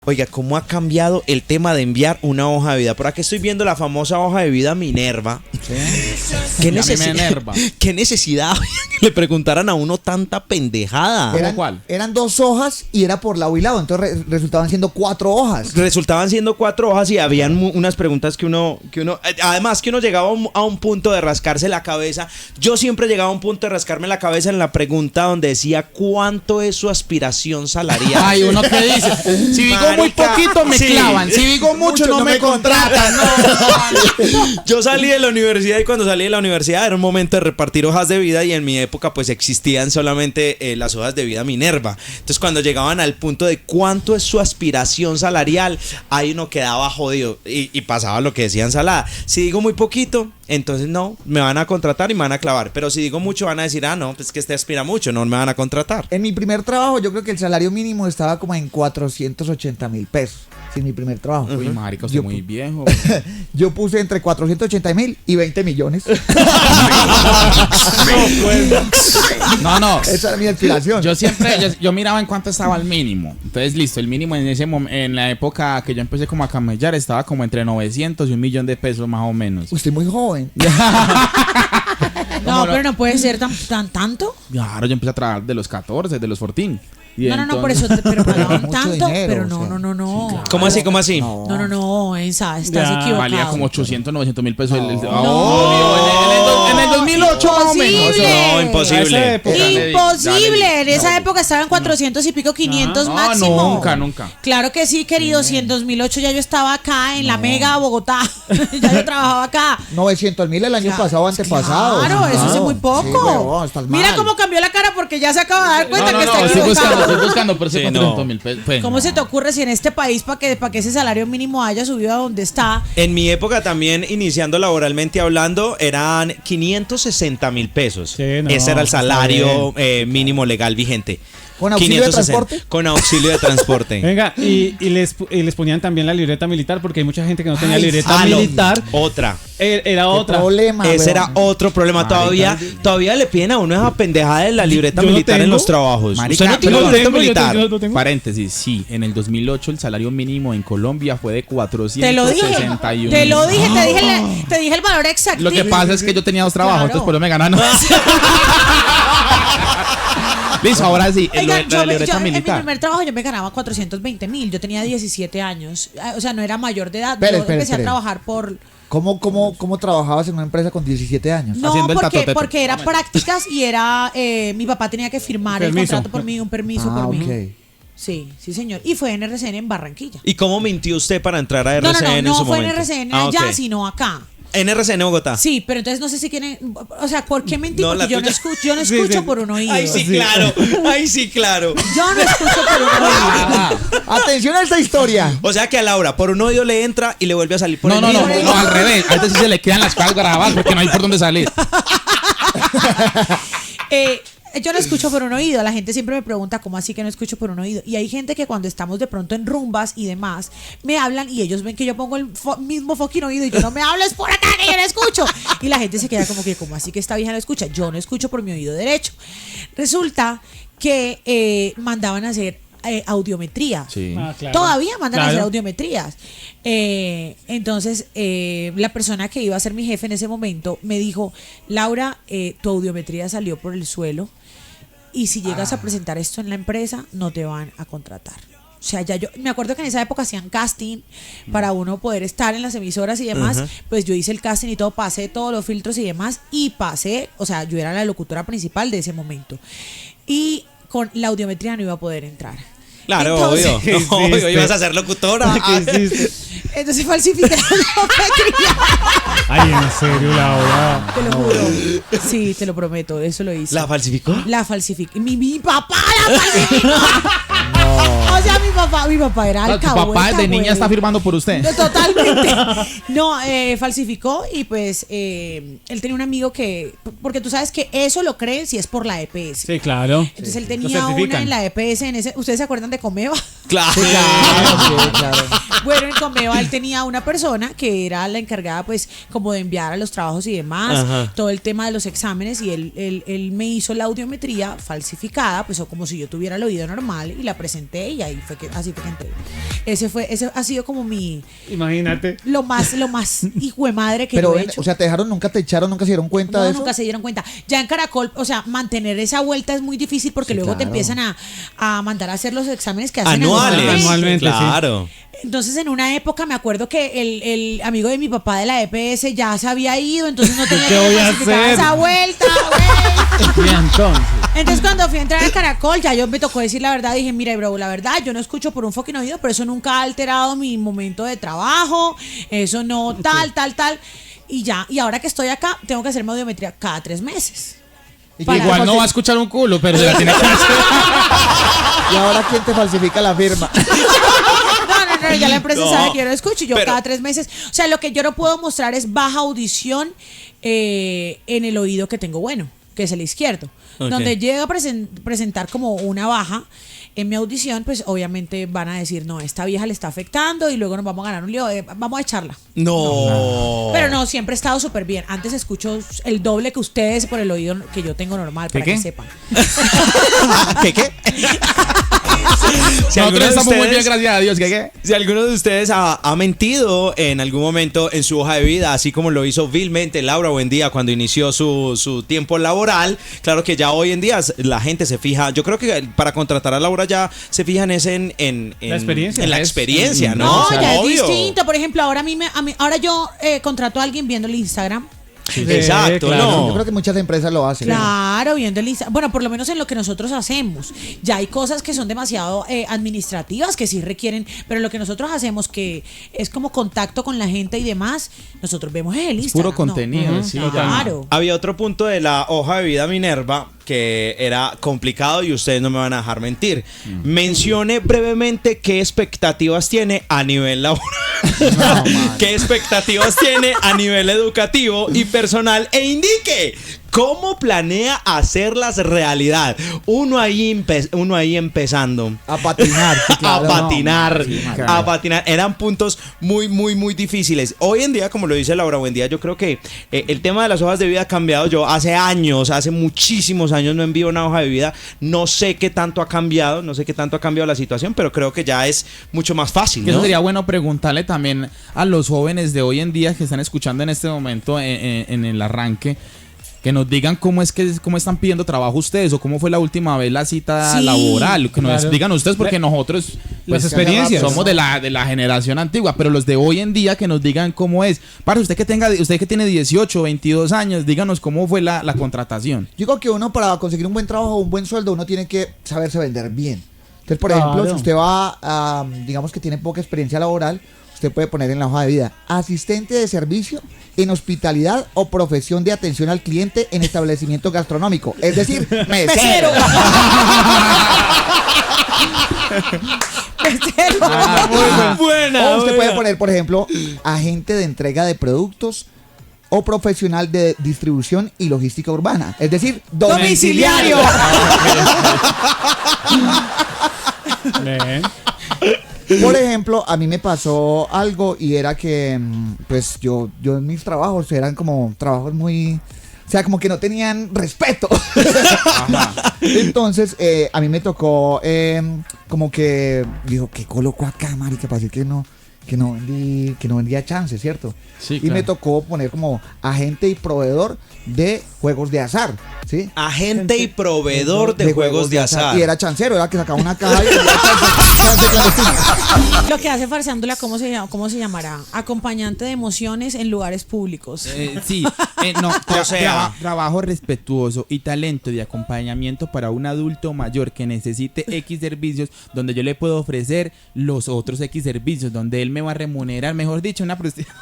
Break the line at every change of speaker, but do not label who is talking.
Oiga, ¿cómo ha cambiado el tema de enviar una hoja de vida? Por aquí estoy viendo la famosa hoja de vida Minerva.
¿Sí?
¿Qué necesidad que le preguntaran a uno tanta pendejada?
Eran 2 hojas y era por lado y lado, entonces resultaban siendo 4 hojas.
Resultaban siendo 4 hojas y habían unas preguntas que uno, además que uno llegaba a un punto de rascarse la cabeza. Yo siempre llegaba a un punto de rascarme la cabeza en la pregunta donde decía ¿cuánto es su aspiración salarial?
Ay, uno que dice, si digo muy poquito me clavan, si digo mucho no me contratan. No.
Yo salí de la universidad y cuando salí de la universidad era un momento de repartir hojas de vida y en mi época pues existían solamente las hojas de vida Minerva. Entonces cuando llegaban al punto de cuánto es su aspiración salarial, ahí uno quedaba jodido y pasaba lo que decía Ensalada. Si digo muy poquito, entonces no, me van a contratar y me van a clavar. Pero si digo mucho van a decir, no, pues que este aspira mucho, no me van a contratar.
En mi primer trabajo yo creo que el salario mínimo estaba como en 480,000 pesos. Sí, mi primer trabajo.
Uy, marica, usted muy viejo.
Yo puse entre 480,000 y 20 millones.
No.
Esa era mi aspiración.
Yo miraba en cuánto estaba el mínimo. Entonces, listo, el mínimo en ese en la época que yo empecé como a camellar estaba como entre 900 y 1.000.000 de pesos más o menos.
Usted es muy joven.
No, pero no puede ser tanto.
Claro, yo empecé a trabajar de los 14, de los 14.
No, por eso, pero pagaban tanto,
dinero,
pero
no.
Sí,
claro. ¿Cómo así?
No, estás equivocado.
Valía como 800, 900,000 pesos. En el 2008 más o menos.
No, imposible.
Imposible. En esa época estaban 400 y pico, 500 máximo.
Nunca.
Claro que sí, querido. Si en 2008 ya yo estaba acá en la Mega Bogotá, ya yo trabajaba acá.
900,000 el año pasado, antepasado.
Claro, eso es muy poco.
Sí, huevón, estás mal.
Mira cómo cambió la cara porque ya se acaba de dar cuenta que está
equivocado. Estoy buscando, pero sí, 300,000 pesos.
¿Cómo se te ocurre si en este país para que ese salario mínimo haya subido a donde está?
En mi época también, iniciando laboralmente hablando, eran 560,000 pesos.
Sí,
Ese era el salario mínimo legal vigente.
¿Con auxilio de transporte?
Con auxilio de transporte.
Venga, y les ponían también la libreta militar, porque hay mucha gente que no tenía libreta militar.
Otra.
Era otra.
Problema,
ese era otro problema. Todavía le piden a uno esa pendejada de la libreta militar en los trabajos.
Marica,
¿Usted no tiene libreta militar?
Yo tengo.
Paréntesis, sí, en el 2008 el salario mínimo en Colombia fue de 461.
Te lo dije, te dije el valor exacto.
Lo que pasa es que yo tenía 2 trabajos, entonces por eso me ganaron. Listo, ahora sí,
Oigan,
la libreta
en mi
militar.
primer trabajo yo me ganaba 420,000. Yo tenía 17 años. O sea, no era mayor de edad. Empecé a trabajar por...
¿Cómo trabajabas en una empresa con 17 años?
No,
Haciendo el tatoteto.
porque era prácticas y era... mi papá tenía que firmar el contrato por mí, un permiso por mí.
Okay.
Sí, señor. Y fue en RCN en Barranquilla.
¿Y cómo mintió usted para entrar a RCN en su momento?
No fue en RCN allá,
ok.
sino acá.
En RCN Bogotá.
Sí, pero entonces no sé si quieren... O sea, ¿por qué mentir?
No,
Porque yo no escucho por un oído.
Ay, sí, claro.
Yo no escucho por un oído.
Atención a esta historia.
O sea que a Laura por un oído le entra y le vuelve a salir por el
No,
mismo.
al revés. A veces sí se le quedan las cosas grabadas porque no hay por dónde salir.
Yo no escucho por un oído. La gente siempre me pregunta cómo así que no escucho por un oído. Y hay gente que cuando estamos de pronto en rumbas y demás, me hablan y ellos ven que yo pongo el mismo fucking oído y yo no me hables por acá que yo no escucho. Y la gente se queda como que, ¿cómo así que esta vieja no escucha? Yo no escucho por mi oído derecho. Resulta que mandaban a hacer audiometría.
Sí.
Claro.
Todavía mandan a hacer audiometrías. Entonces, la persona que iba a ser mi jefe en ese momento me dijo, Laura, tu audiometría salió por el suelo y si llegas a presentar esto en la empresa, no te van a contratar. O sea, ya yo me acuerdo que en esa época hacían casting para uno poder estar en las emisoras y demás. Pues yo hice el casting y todo, pasé todos los filtros y demás y pasé, o sea, yo era la locutora principal de ese momento. Y con la audiometría no iba a poder entrar.
Claro,
Entonces,
obvio, ibas a ser locutora.
Entonces falsifiqué la audiometría.
Ay, en serio, Laura.
Te lo juro. Sí, te lo prometo, eso lo hice.
¿La falsificó?
La falsifiqué. Mi papá la falsificó. O sea, mi papá era alcahueta.
Tu papá de niña
güey.
está firmando por usted.
No, totalmente. No, falsificó y pues él tenía un amigo que... Porque tú sabes que eso lo creen si es por la EPS.
Sí, claro.
Entonces él tenía una en la EPS en ese... ¿Ustedes se acuerdan de Comeva?
Claro.
Sí, claro.
Bueno, en Comeva él tenía una persona que era la encargada, pues, como de enviar a los trabajos y demás,
Ajá.
todo el tema de los exámenes, y él me hizo la audiometría falsificada, pues, o como si yo tuviera el oído normal, y la presenté, y ahí fue que, así fue que entré. Ese ha sido como
Imagínate.
lo más hijo de madre que
Pero
yo he
ven,
hecho.
o sea, te dejaron, nunca te echaron, nunca se dieron cuenta
No,
de eso.
nunca se dieron cuenta. Ya en Caracol, o sea, mantener esa vuelta es muy difícil porque
Sí,
luego te
claro.
empiezan a mandar a hacer los exámenes que hacen
Anuales.
Anualmente, sí.
Claro.
Entonces, en una época me acuerdo que el amigo de mi papá de la EPS ya se había ido, entonces no tenía
¿Qué
que
voy a
falsificar
hacer?
esa vuelta, güey.
Y entonces.
Entonces, cuando fui a entrar a Caracol, ya yo me tocó decir la verdad. Dije, mira, bro, la verdad, yo no escucho por un fucking oído, pero eso nunca ha alterado mi momento de trabajo. Eso no, tal. Y ya, y ahora que estoy acá, tengo que hacerme audiometría cada 3 meses.
¿Y
Para-
quién te
Igual no va a
falsi-
escuchar un culo, pero se la tiene que hacer.
¿Y ahora quién te falsifica la firma?
No, ya la empresa
No,
sabe que yo no escucho y yo
pero-
cada 3 meses. O sea, lo que yo no puedo mostrar es baja audición en el oído que tengo bueno, que es el izquierdo.
Ok.
Donde llega a presentar como una baja en mi audición, pues obviamente van a decir, no, esta vieja le está afectando y luego nos vamos a ganar un lío, vamos a echarla.
No.
Pero no, siempre he estado súper bien. Antes escucho el doble que ustedes por el oído que yo tengo normal, para
qué?
que sepan.
¿Qué? Si alguno
Nosotros
de
estamos muy bien,
ustedes-
gracias a Dios. ¿Qué?
Si alguno de ustedes ha mentido en algún momento en su hoja de vida, así como lo hizo vilmente Laura Buendía cuando inició su tiempo laboral, claro que ya hoy en día la gente se fija, yo creo que para contratar a Laura ya se fijan en
La experiencia.
en la
Es-
experiencia, ¿no?
No,
O sea,
ya es
obvio.
distinto. Por ejemplo, ahora ahora yo contrato a alguien viendo el Instagram.
Sí,
Exacto,
claro.
no.
Yo creo que muchas empresas lo hacen.
Claro, viendo el Instagram. Bueno, por lo menos en lo que nosotros hacemos. Ya hay cosas que son demasiado administrativas que sí requieren, pero lo que nosotros hacemos que es como contacto con la gente y demás, nosotros vemos el
Es
Instagram.
puro contenido,
No,
sí.
claro.
Había otro punto de la hoja de vida Minerva que era complicado y ustedes no me van a dejar mentir. Mencione brevemente qué expectativas tiene a nivel laboral, qué expectativas tiene a nivel educativo y personal e indique cómo planea hacerlas realidad. Uno ahí empezando.
A patinar, sí, claro.
A patinar,
sí,
a
claro.
patinar. Eran puntos muy difíciles. Hoy en día, como lo dice Laura Buendía, yo creo que el tema de las hojas de vida ha cambiado. Yo hace muchísimos años no envío una hoja de vida. No sé qué tanto ha cambiado, la situación, pero creo que ya es mucho más fácil,
Eso
¿no?
sería bueno preguntarle también a los jóvenes de hoy en día que están escuchando en este momento en el arranque, que nos digan cómo están pidiendo trabajo ustedes o cómo fue la última vez la cita
Sí,
laboral. Que nos
claro.
digan ustedes porque nosotros
Las experiencias.
somos de la generación antigua, pero los de hoy en día que nos digan cómo es. Para usted que tiene 18, 22 años, díganos cómo fue la contratación.
Yo creo que uno para conseguir un buen trabajo, un buen sueldo, uno tiene que saberse vender bien. Entonces, por
Claro.
ejemplo, si usted va a, digamos que tiene poca experiencia laboral, usted puede poner en la hoja de vida asistente de servicio en hospitalidad o profesión de atención al cliente en establecimiento gastronómico. Es decir, mesero.
Mesero.
Buena,
O usted puede
buena.
poner, por ejemplo, agente de entrega de productos o profesional de distribución y logística urbana. Es decir, domiciliario.
Ven.
Por ejemplo, a mí me pasó algo y era que, pues yo en mis trabajos eran como trabajos muy, o sea, como que no tenían respeto. Entonces, a mí me tocó, como que, digo, ¿qué coloco acá, marica? Para decir que no vendía chance, ¿cierto?
Sí,
Y
claro.
me tocó poner como agente y proveedor de juegos de azar, ¿sí?
Agente y proveedor de juegos de azar.
Y era chancero, era que sacaba una caja y vendía chance clandestino.
Lo que hace Farsándola, ¿cómo se llamará? Acompañante de emociones en lugares públicos.
Sí, no,
O sea-
trabajo respetuoso y talento de acompañamiento para un adulto mayor que necesite X servicios, donde yo le puedo ofrecer los otros X servicios, donde él me va a remunerar, mejor dicho, una prostitución.